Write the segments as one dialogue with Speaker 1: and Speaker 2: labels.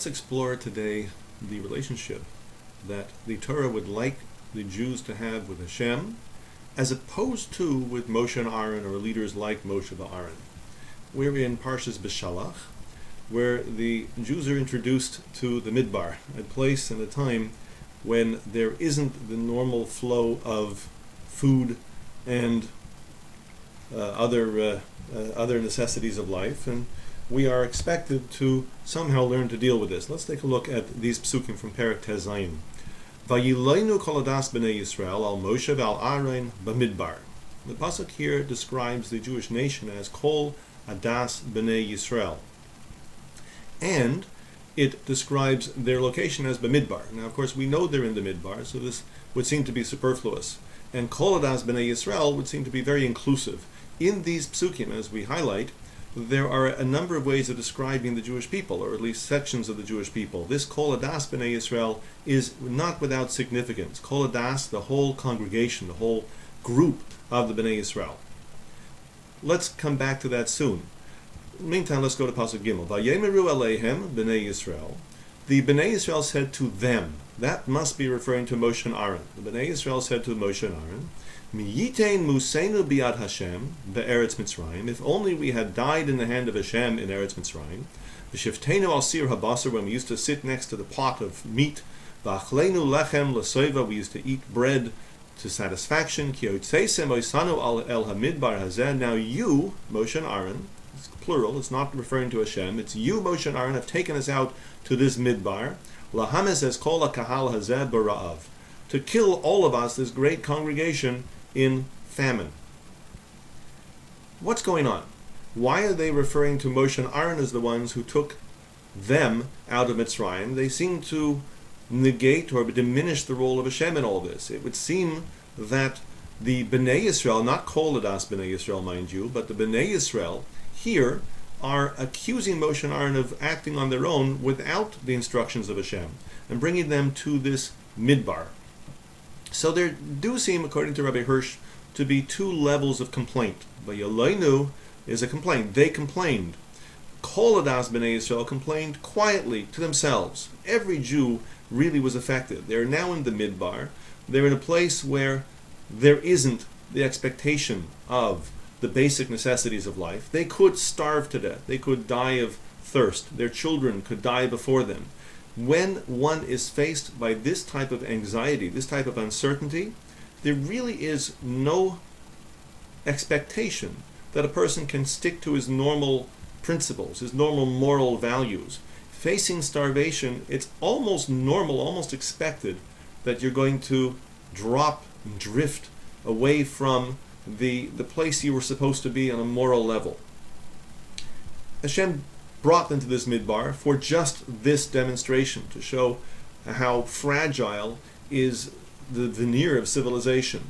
Speaker 1: let's explore today the relationship that the Torah would like the Jews to have with Hashem, as opposed to with Moshe and Aaron, or leaders like Moshe and Aaron. We're in Parshas Bshalach, where the Jews are introduced to the Midbar, a place and a time when there isn't the normal flow of food and other necessities of life, and we are expected to somehow learn to deal with this. Let's take a look at these psukim from Perek Tez Zayin. Vayileinu kol hadas b'nei Yisrael al Moshe v'al Aaron b'midbar. The pasuk here describes the Jewish nation as kol hadas b'nei Yisrael, and it describes their location as b'midbar. Now, of course, we know they're in the midbar, so this would seem to be superfluous. And kol hadas b'nei Yisrael would seem to be very inclusive. In these psukim, as we highlight, there are a number of ways of describing the Jewish people, or at least sections of the Jewish people. This Kol Hadas B'nai Yisrael is not without significance. Kol Hadas, the whole congregation, the whole group of the B'nai Yisrael. Let's come back to that soon. Meantime, let's go to Pasuk Gimel. Vayemeru Aleihem B'nai Yisrael. The B'nai Yisrael said to them. That must be referring to Moshe and Aaron. The B'nai Yisrael said to Moshe and Aaron, Miyitein Musenu biad Hashem be'eretz Mitzrayim. If only we had died in the hand of Hashem in Eretz Mitzrayim. V'shiftenu al sir habasar, when we used to sit next to the pot of meat. V'achlenu lechem l'soiva, we used to eat bread to satisfaction. Ki yotzeisem oisanu al el hamidbar hazeh. Now you, Moshe and Aaron, it's plural, it's not referring to Hashem, it's you, Moshe and Aaron, have taken us out to this midbar. Lahames es kol kahal hazeh bara'av, to kill all of us, this great congregation, in famine. What's going on? Why are they referring to Moshe and Aaron as the ones who took them out of Mitzrayim? They seem to negate or diminish the role of Hashem in all this. It would seem that the B'nai Yisrael, not Kol Hadas B'nai Yisrael, mind you, but the B'nai Yisrael here are accusing Moshe and Aaron of acting on their own without the instructions of Hashem and bringing them to this midbar. So there do seem, according to Rabbi Hirsch, to be two levels of complaint. Vayaleinu is a complaint. They complained. Kol Hadas B'nai Yisrael complained quietly to themselves. Every Jew really was affected. They're now in the midbar. They're in a place where there isn't the expectation of the basic necessities of life. They could starve to death. They could die of thirst. Their children could die before them. When one is faced by this type of anxiety, this type of uncertainty, there really is no expectation that a person can stick to his normal principles, his normal moral values. Facing starvation, it's almost normal, almost expected that you're going to drop and drift away from the place you were supposed to be on a moral level. Hashem brought them to this midbar for just this demonstration, to show how fragile is the veneer of civilization.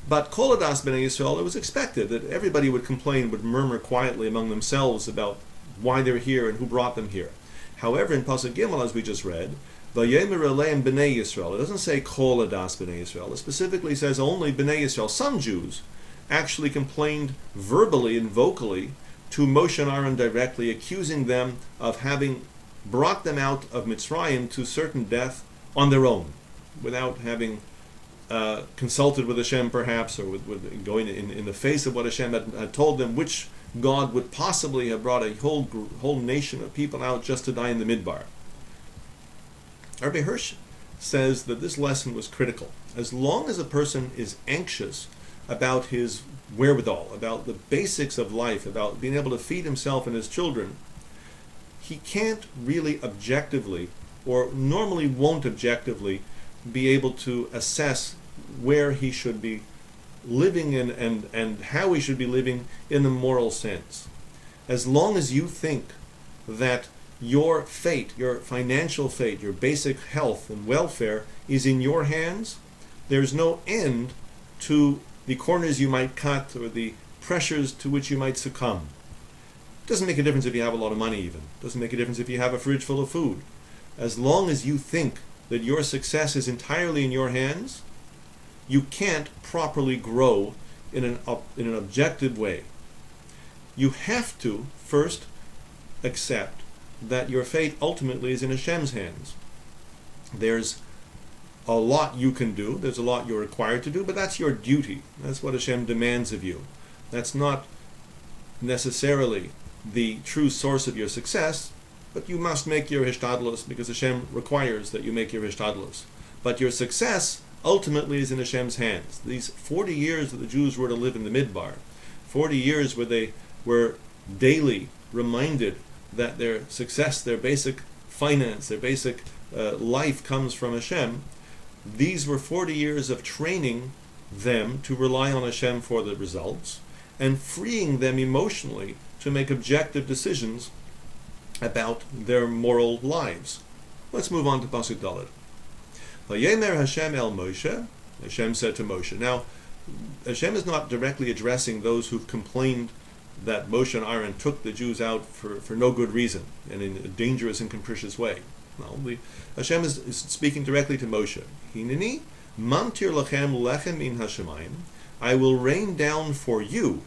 Speaker 1: But Kol Hadas B'nai Yisrael, it was expected that everybody would complain, would murmur quietly among themselves about why they're here and who brought them here. However, in Pasuk Gimel, as we just read, Vayemer Aleim B'nai Yisrael, it doesn't say Kol Hadas B'nai Yisrael, it specifically says only B'nai Yisrael. Some Jews actually complained verbally and vocally to Moshe and Aaron directly, accusing them of having brought them out of Mitzrayim to certain death on their own, without having consulted with Hashem perhaps, or with going in the face of what Hashem had told them, which God would possibly have brought a whole nation of people out just to die in the midbar. Rabbi Hirsch says that this lesson was critical. As long as a person is anxious about his wherewithal, about the basics of life, about being able to feed himself and his children, he can't really objectively, or normally won't objectively, be able to assess where he should be living and how he should be living in the moral sense. As long as you think that your fate, your financial fate, your basic health and welfare is in your hands, there's no end to the corners you might cut or the pressures to which you might succumb. It doesn't make a difference if you have a lot of money even. It doesn't make a difference if you have a fridge full of food. As long as you think that your success is entirely in your hands, you can't properly grow in an objective way. You have to first accept that your fate ultimately is in Hashem's hands. There's a lot you can do, there's a lot you're required to do, but that's your duty. That's what Hashem demands of you. That's not necessarily the true source of your success, but you must make your hishtadlus because Hashem requires that you make your hishtadlus. But your success ultimately is in Hashem's hands. These 40 years that the Jews were to live in the Midbar, 40 years where they were daily reminded that their success, their basic finance, their basic life comes from Hashem, these were 40 years of training them to rely on Hashem for the results and freeing them emotionally to make objective decisions about their moral lives. Let's move on to Pasuk Dalet. Vayemer Hashem el Moshe. Hashem said to Moshe. Now, Hashem is not directly addressing those who've complained that Moshe and Aaron took the Jews out for no good reason and in a dangerous and capricious way. No, Hashem is speaking directly to Moshe. Hineni mamtir lachem lechem in hashemayim. I will rain down for you.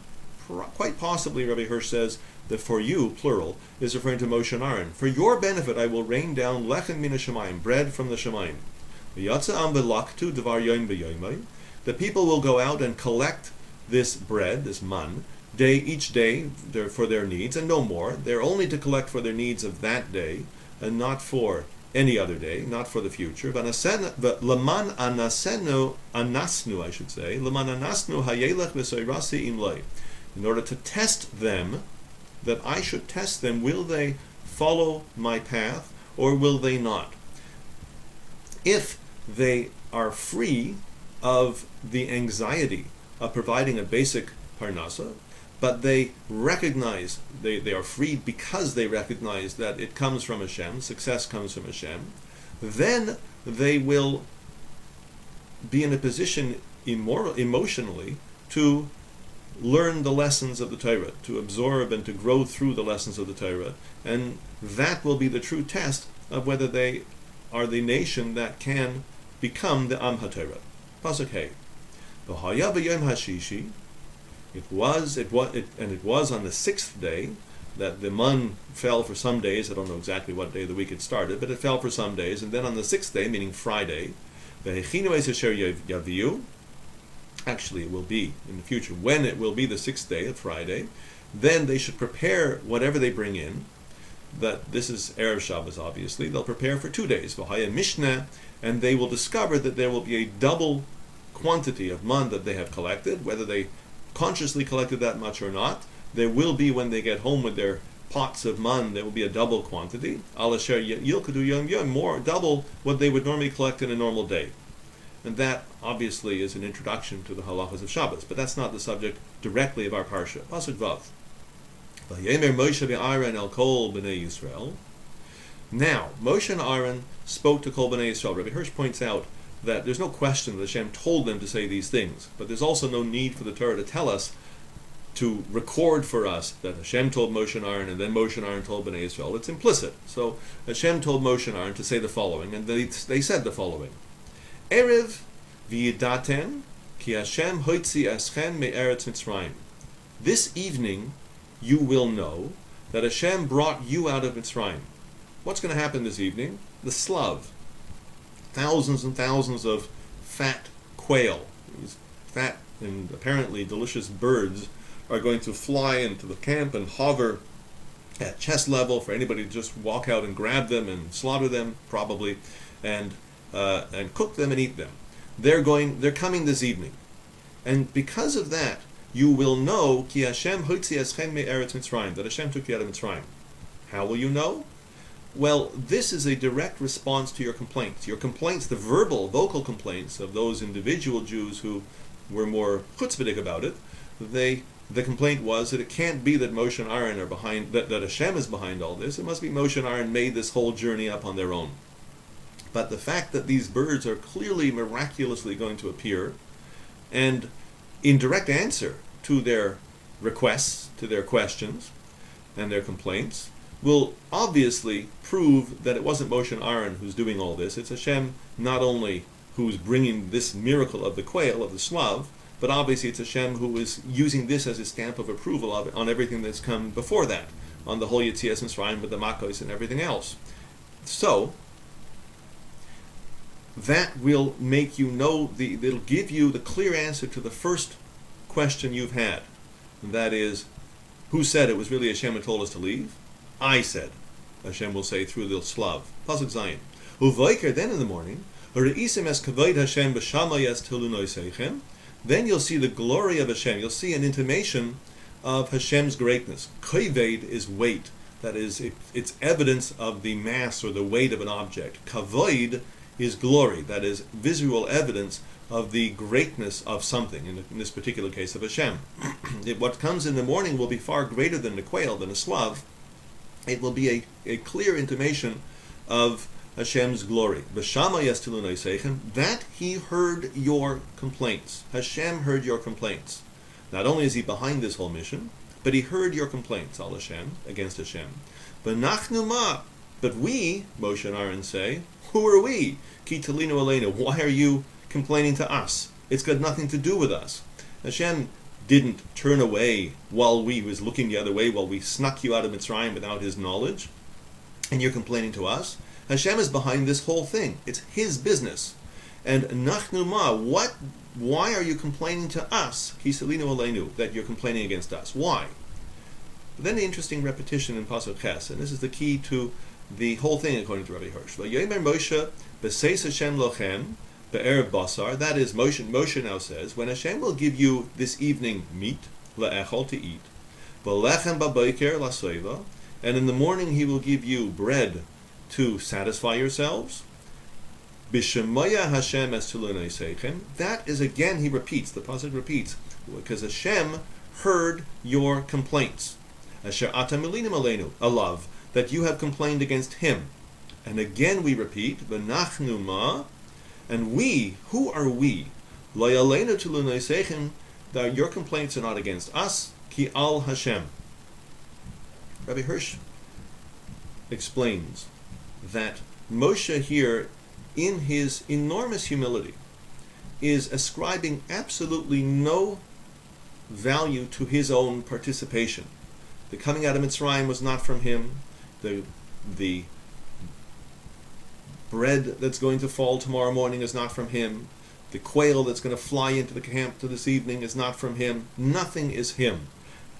Speaker 1: Quite possibly, Rabbi Hirsch says that for you, plural, is referring to Moshe and Aaron. For your benefit, I will rain down lechem min hashemayim, bread from the shemayim. V'yatza'am v'laktu devar yoim v'yoimai. The people will go out and collect this bread, this man, each day for their needs, and no more. They're only to collect for their needs of that day, and not for any other day, not for the future. Laman anasnu, I should say, laman anasnu hayelech v'soyrasi imlay. In order to test them, that I should test them, will they follow my path or will they not? If they are free of the anxiety of providing a basic parnasa, but they recognize, they are free because they recognize that it comes from Hashem, success comes from Hashem, then they will be in a position emotionally to learn the lessons of the Torah, to absorb and to grow through the lessons of the Torah, and that will be the true test of whether they are the nation that can become the Am HaTorah. Pasuk Hey. V'haya b'yom hashishi. It was on the 6th day that the man fell for some days. I don't know exactly what day of the week it started, but it fell for some days. And then on the 6th day, meaning Friday, v'hechinu es asher yaviu. Actually, it will be in the future, when it will be the 6th day of Friday, then they should prepare whatever they bring in. That this is Erev Shabbos, obviously. They'll prepare for 2 days, V'haya Mishnah, and they will discover that there will be a double quantity of man that they have collected, whether they consciously collected that much or not. There will be, when they get home with their pots of man, there will be a double quantity. Al asher yilkadu yom yom, more, double what they would normally collect in a normal day. And that obviously is an introduction to the halachas of Shabbos, but that's not the subject directly of our parsha. Pasuk Vav. Vayemer Moshe v'Aaron el kol b'nei Yisrael. Now, Moshe and Aaron spoke to kol b'nei Yisrael. Rabbi Hirsch points out that there's no question that Hashem told them to say these things, but there's also no need for the Torah to tell us, to record for us that Hashem told Moshe and Aaron, and then Moshe and Aaron told b'nei Yisrael. It's implicit. So Hashem told Moshe and Aaron to say the following, and they said the following. Erev v'yidaten ki Hashem hoitzi eschem me'eretz Mitzrayim. This evening you will know that Hashem brought you out of Mitzrayim. What's going to happen this evening? The slav. Thousands and thousands of fat quail, these fat and apparently delicious birds, are going to fly into the camp and hover at chest level for anybody to just walk out and grab them and slaughter them, probably, and cook them and eat them. They're coming this evening, and because of that, you will know ki Hashem hotzi eschem me'eretz Mitzrayim, that Hashem took you out of Mitzrayim. How will you know? Well, this is a direct response to your complaints. Your complaints, the vocal complaints of those individual Jews who were more chutzpahdik about it, the complaint was that it can't be that Moshe and Aaron are behind, that Hashem is behind all this. It must be Moshe and Aaron made this whole journey up on their own. But the fact that these birds are clearly miraculously going to appear, and in direct answer to their requests, to their questions, and their complaints, will obviously prove that it wasn't Moshe and Aaron who's doing all this. It's Hashem not only who's bringing this miracle of the quail, of the slav, but obviously it's Hashem who is using this as a stamp of approval on everything that's come before that. on the whole Yetzias Mitzrayim with the Makos and everything else. So, that will make you know, it'll give you the clear answer to the first question you've had. And that is, who said it was really Hashem who told us to leave? I said. Hashem will say through the Slav. Pasuk Zayin. Uvoiker, then in the morning, then you'll see the glory of Hashem. You'll see an intimation of Hashem's greatness. Kaved is weight. That is, it's evidence of the mass or the weight of an object. Kavod is glory. That is, visual evidence of the greatness of something, in this particular case of Hashem. What comes in the morning will be far greater than the quail, than a slav. It will be a clear intimation of Hashem's glory. That he heard your complaints. Hashem heard your complaints. Not only is he behind this whole mission, but he heard your complaints, al Hashem, against Hashem. But we, Moshe and Aaron say, who are we? Ki talinu aleinu. Why are you complaining to us? It's got nothing to do with us. Hashem didn't turn away while we was looking the other way, while we snuck you out of Mitzrayim without his knowledge, and you're complaining to us. Hashem is behind this whole thing. It's his business. And nachnu ma, why are you complaining to us? Ki salinu aleinu, that you're complaining against us. Why? But then the interesting repetition in Pasuk Ches, and this is the key to the whole thing according to Rabbi Hirsch. Vayomer Moshe b'seis Hashem lochem be'erev basar. That is, Moshe now says, when Hashem will give you this evening meat, le'echol, to eat, v'lechem b'boker l'soiva, and in the morning he will give you bread to satisfy yourselves. B'shemoya Hashem es tulunei seichem. That is, again, he repeats, the pasuk repeats, because Hashem heard your complaints. Asher atam milinim aleinu, alav, that you have complained against him. And again we repeat, v'nachnu ma, and we, who are we? Lo yaleinu tulunei seichem, that your complaints are not against us, ki al Hashem. Rabbi Hirsch explains that Moshe here, in his enormous humility, is ascribing absolutely no value to his own participation. The coming out of Mitzrayim was not from him. The bread that's going to fall tomorrow morning is not from him. The quail that's going to fly into the camp to this evening is not from him. Nothing is him.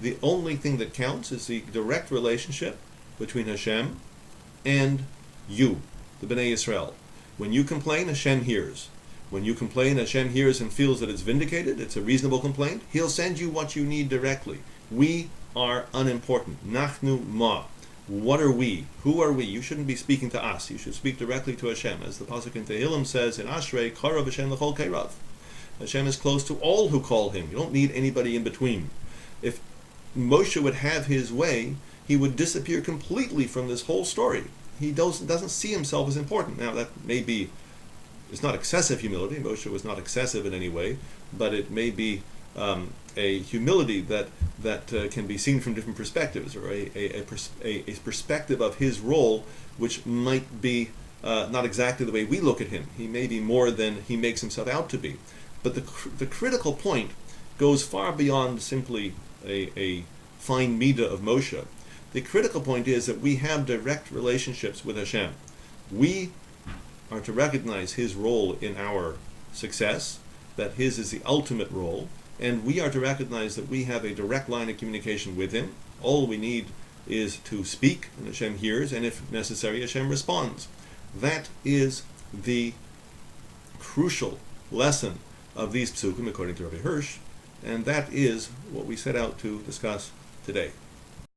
Speaker 1: The only thing that counts is the direct relationship between Hashem and you, the Bnei Yisrael. When you complain, Hashem hears. When you complain, Hashem hears and feels that it's vindicated, it's a reasonable complaint, he'll send you what you need directly. We are unimportant. Nachnu ma. What are we? Who are we? You shouldn't be speaking to us. You should speak directly to Hashem. As the pasuk in Tehillim says in Ashrei, Karav Hashem l'chol kairav. Hashem is close to all who call him. You don't need anybody in between. If Moshe would have his way, he would disappear completely from this whole story. He doesn't see himself as important. Now, that may be, it's not excessive humility. Moshe was not excessive in any way, but it may be a humility that can be seen from different perspectives, or a perspective of his role which might be not exactly the way we look at him. He may be more than he makes himself out to be. But the critical point goes far beyond simply a fine midah of Moshe. The critical point is that we have direct relationships with Hashem. We are to recognize his role in our success, that his is the ultimate role, and we are to recognize that we have a direct line of communication with him. All we need is to speak, and Hashem hears, and if necessary, Hashem responds. That is the crucial lesson of these psukim, according to Rabbi Hirsch, and that is what we set out to discuss today.